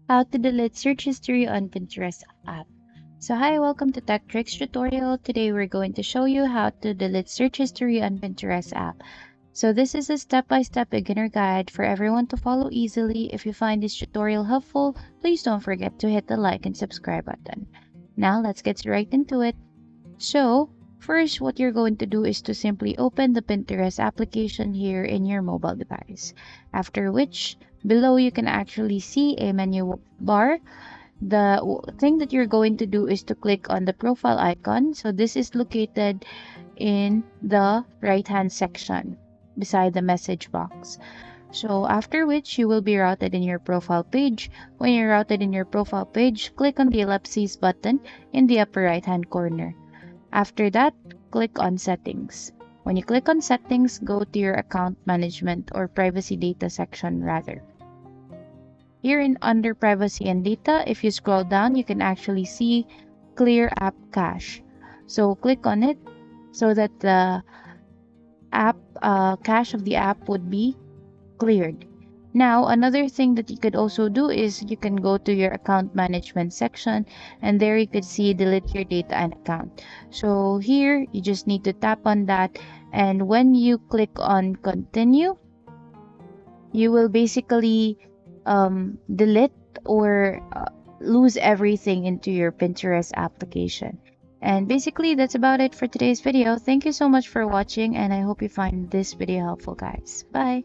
How to delete search history on Pinterest app. So hi, welcome to Tech Tricks tutorial. Today we're going to show you how to delete search history on Pinterest app. So this is a step-by-step beginner guide for everyone to follow easily. If you find this tutorial helpful, please don't forget to hit the like and subscribe button. Now let's get right into it. So first, what you're going to do is to simply open the Pinterest application here in your mobile device. After which, below you can actually see a menu bar. The thing that you're going to do is to click on the profile icon. So this is located in the right hand section beside the message box. So after which you will be routed in your profile page. When you're routed in your profile page, click on the ellipses button in the upper right hand corner. After that, click on settings. When you click on settings, go to your account management or privacy data section rather. Here in under privacy and data, if you scroll down, you can actually see clear app cache. So click on it so that the app cache of the app would be cleared. Now, another thing that you could also do is you can go to your account management section and there you could see delete your data and account. So here you just need to tap on that, and when you click on continue, you will basically delete or lose everything into your Pinterest application. And basically, that's about it for today's video. Thank you so much for watching, and I hope you find this video helpful, guys. Bye.